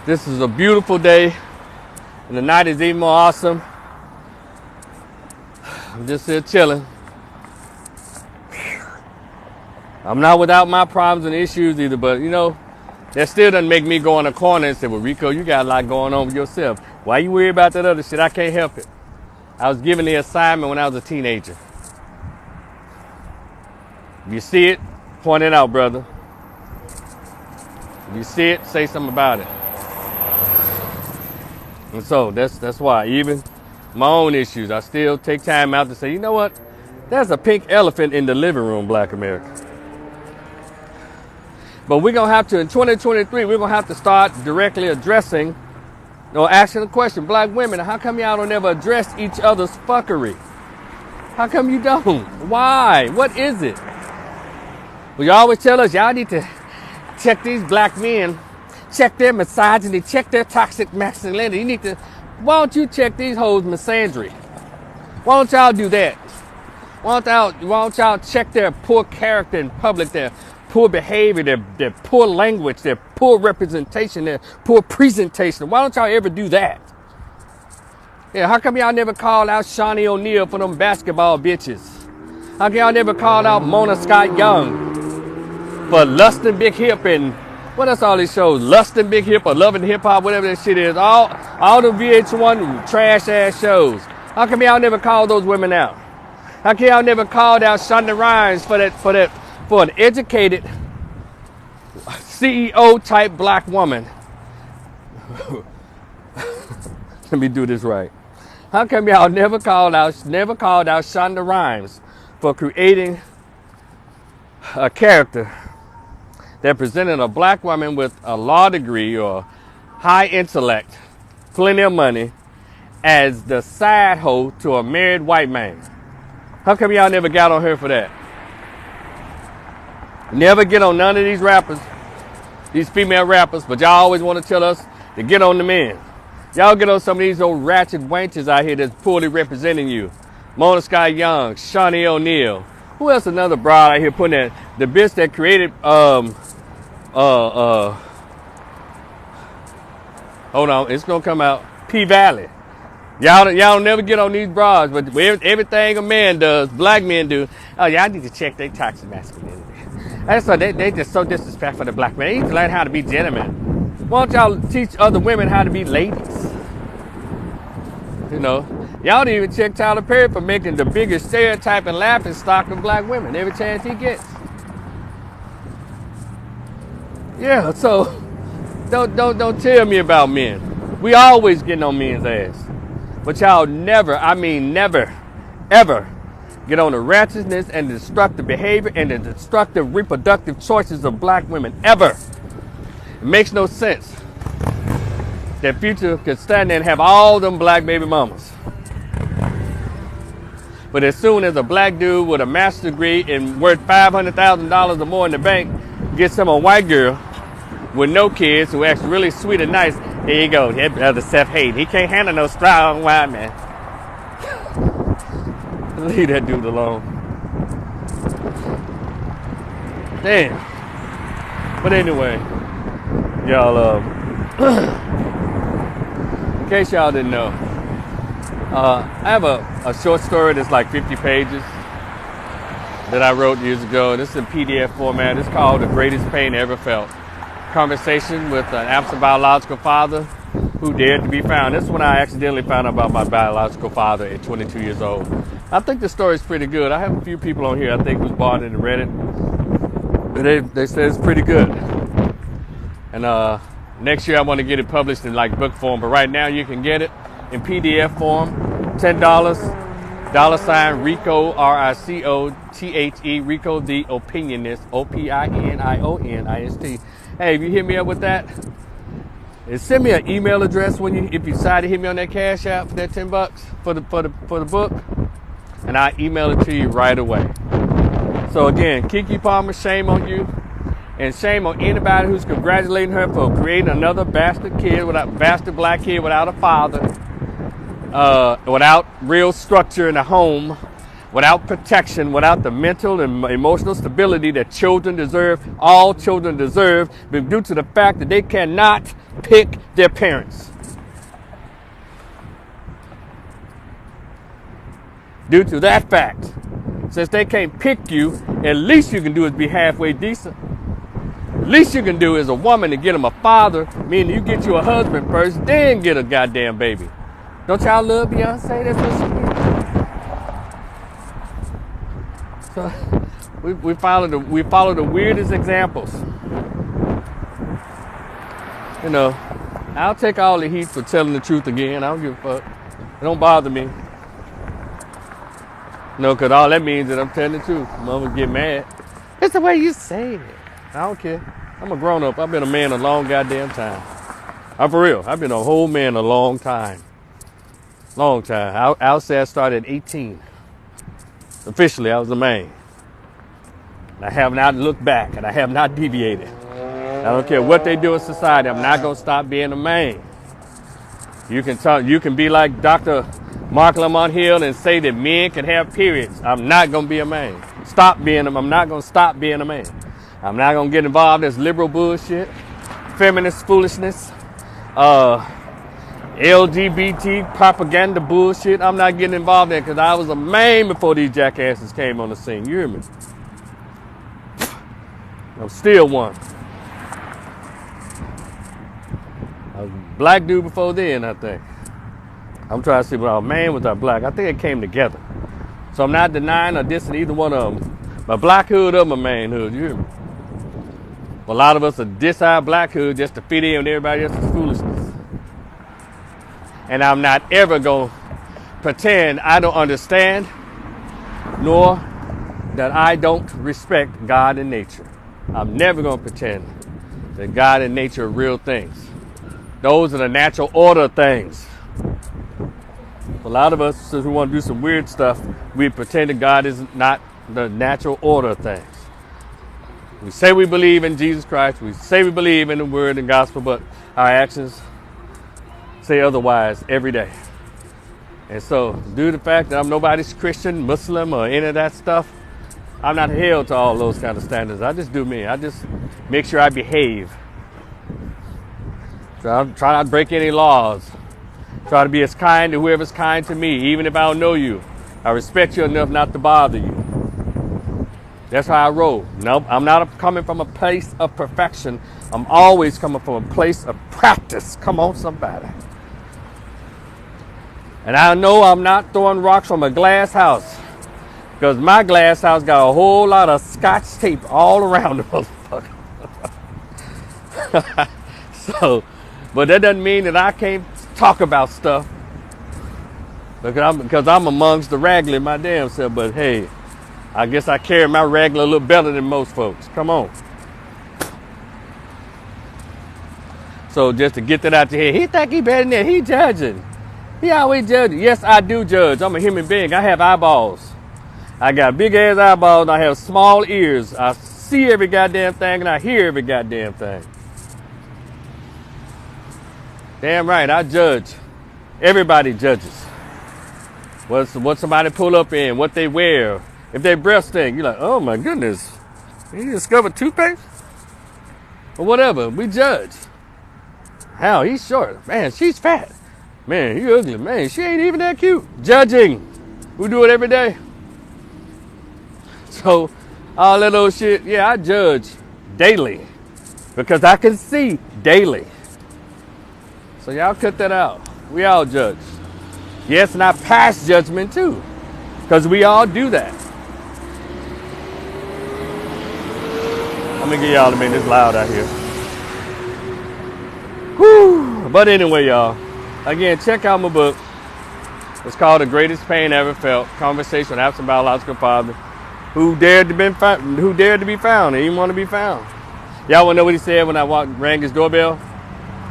this is a beautiful day, and the night is even more awesome. I'm just here chilling. I'm not without my problems and issues either, but you know, that still doesn't make me go in a corner and say, well, Rico, you got a lot going on with yourself. Why you worry about that other shit? I can't help it. I was given the assignment when I was a teenager. If you see it, point it out, brother. If you see it, say something about it. And so that's why, even my own issues, I still take time out to say, you know what? There's a pink elephant in the living room, Black America. But we're going to have to, in 2023, we're going to have to start directly addressing or asking the question, black women, how come y'all don't ever address each other's fuckery? How come you don't? Why? What is it? Well, you always tell us, y'all need to check these black men, check their misogyny, check their toxic masculinity. You need to, why don't you check these hoes' misandry? Why don't y'all do that? Why don't y'all check their poor character in public, their poor behavior, their poor language, their poor representation, their poor presentation? Why don't y'all ever do that? Yeah, how come y'all never called out Shawnee O'Neal for them basketball bitches? How come y'all never called out Mona Scott Young for Lust and Big Hip and what else all these shows? Lust and Big Hip or Loving Hip Hop, whatever that shit is. All the VH1 trash ass shows. How come y'all never called those women out? How come y'all never called out Shonda Rhimes for an educated CEO type black woman? Let me do this right. How come y'all never called out Shonda Rhimes for creating a character that presented a black woman with a law degree or high intellect, plenty of money, as the side hoe to a married white man? How come y'all never got on her for that? Never get on none of these rappers, these female rappers, but y'all always want to tell us to get on the men. Y'all get on some of these old ratchet wenches out here that's poorly representing you. Mona Scott Young, Shawnee O'Neal. Who else? Another broad out here putting that, the bitch that created Hold on, it's gonna come out. P Valley. Y'all never get on these bras, but everything a man does, black men do. Oh, y'all need to check their toxic masculinity. That's why they just so disrespectful to black men. They need to learn how to be gentlemen. Why don't y'all teach other women how to be ladies? You know, y'all don't even check Tyler Perry for making the biggest stereotype and laughing stock of black women every chance he gets. Yeah, so don't tell me about men. We always getting on men's ass. But y'all never, I mean never, ever get on the ratchetness and the destructive behavior and the destructive reproductive choices of black women, ever. It makes no sense that Future could stand there and have all them black baby mamas. But as soon as a black dude with a master's degree and worth $500,000 or more in the bank gets him a white girl with no kids who acts really sweet and nice, here you go, that brother Seth Hayden. He can't handle no strong white man. Leave that dude alone. Damn. But anyway, y'all, in case y'all didn't know, I have a short story that's like 50 pages that I wrote years ago. This is in PDF format. It's called The Greatest Pain Ever Felt. Conversation with an absent biological father who dared to be found. This is when I accidentally found out about my biological father at 22 years old. I think the story is pretty good. I have a few people on here I think who's bought it and read it. But they say it's pretty good. And next year I want to get it published in like book form. But right now you can get it in PDF form. $10. $ Rico, RICOTHE, Rico the Opinionist, OPINIONIST. Hey, if you hit me up with that, and send me an email address if you decide to hit me on that Cash App for that $10 for the book, and I email it to you right away. So again, Kiki Palmer, shame on you, and shame on anybody who's congratulating her for creating another bastard black kid without a father, without real structure in a home, without protection, without the mental and emotional stability that children deserve, all children deserve, but due to the fact that they cannot pick their parents. Due to that fact, since they can't pick you, at least you can do is be halfway decent. Least you can do as a woman to get them a father, meaning you get you a husband first, then get a goddamn baby. Don't y'all love Beyonce? That's what she did. So we follow the weirdest examples. You know, I'll take all the heat for telling the truth again. I don't give a fuck. It don't bother me. No, because all that means is that I'm telling the truth. Mama get mad. It's the way you say it. I don't care. I'm a grown up. I've been a man a long goddamn time. I'm for real. I've been a whole man a long time. Long time. I'll say I started at 18. Officially, I was a man. And I have not looked back, and I have not deviated. I don't care what they do in society. I'm not going to stop being a man. You can be like Dr. Mark Lamont Hill and say that men can have periods. I'm not going to be a man. I'm not going to stop being a man. I'm not going to get involved in this liberal bullshit, feminist foolishness, LGBT propaganda bullshit. I'm not getting involved in it because I was a man before these jackasses came on the scene. You hear me? I'm still one. I was a black dude before then, I think. I'm trying to see what our man was our black. I think it came together. So I'm not denying or dissing either one of them. My blackhood or my manhood, you hear me? A lot of us are diss our blackhood just to fit in with everybody else's foolishness. And I'm not ever going to pretend I don't understand, nor that I don't respect God and nature. I'm never going to pretend that God and nature are real things. Those are the natural order things. A lot of us who want to do some weird stuff, we pretend that God is not the natural order of things. We say we believe in Jesus Christ. We say we believe in the word and gospel, but our actions say otherwise every day. And so, due to the fact that I'm nobody's Christian, Muslim, or any of that stuff, I'm not held to all those kind of standards. I just do me. I just make sure I behave. Try not to break any laws. Try to be as kind to whoever's kind to me, even if I don't know you. I respect you enough not to bother you. That's how I roll. Nope, I'm not coming from a place of perfection. I'm always coming from a place of practice. Come on, somebody. And I know I'm not throwing rocks from a glass house, because my glass house got a whole lot of scotch tape all around the motherfucker. So, but that doesn't mean that I can't talk about stuff, because I'm amongst the regular my damn self. But hey, I guess I carry my regular a little better than most folks. Come on. So just to get that out your head, he think he better than that. He judging. He always judging. Yes, I do judge. I'm a human being. I have eyeballs. I got big ass eyeballs. And I have small ears. I see every goddamn thing and I hear every goddamn thing. Damn right, I judge. Everybody judges. What somebody pull up in, what they wear, if they breath stink, you're like, oh my goodness, you discovered toothpaste? Or whatever, we judge. Hell, he's short. Man, she's fat. Man, he ugly. Man, she ain't even that cute. Judging. We do it every day. So, all that old shit, yeah, I judge daily. Because I can see daily. So y'all cut that out. We all judge. Yes, and I pass judgment too. Because we all do that. I'm going to give y'all a minute. It's loud out here. Whew. But anyway, y'all. Again, check out my book. It's called The Greatest Pain Ever Felt. Conversation with an Absent Biological Father who dared to be found and didn't want to be found. Y'all want to know what he said when I rang his doorbell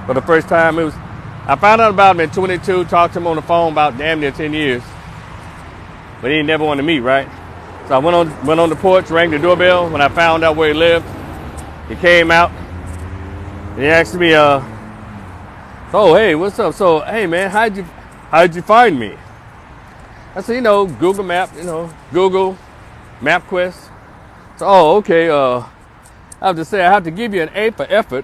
for the first time? I found out about him at 22, talked to him on the phone about damn near 10 years. But he ain't never wanted to meet, right? So I went on the porch, rang the doorbell. When I found out where he lived, he came out and he asked me, oh, hey, what's up? So, hey, man, how'd you find me? I said, Google Map, Google, MapQuest. So, oh, okay, I have to say I have to give you an A for effort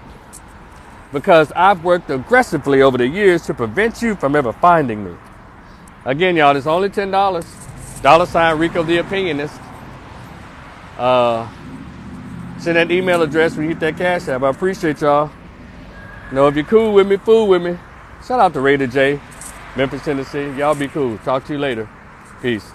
because I've worked aggressively over the years to prevent you from ever finding me. Again, y'all, it's only $10. $ Rico the Opinionist. Send that email address when you hit that cash app. I appreciate y'all. If you're cool with me, fool with me. Shout out to Raider J, Memphis, Tennessee. Y'all be cool. Talk to you later. Peace.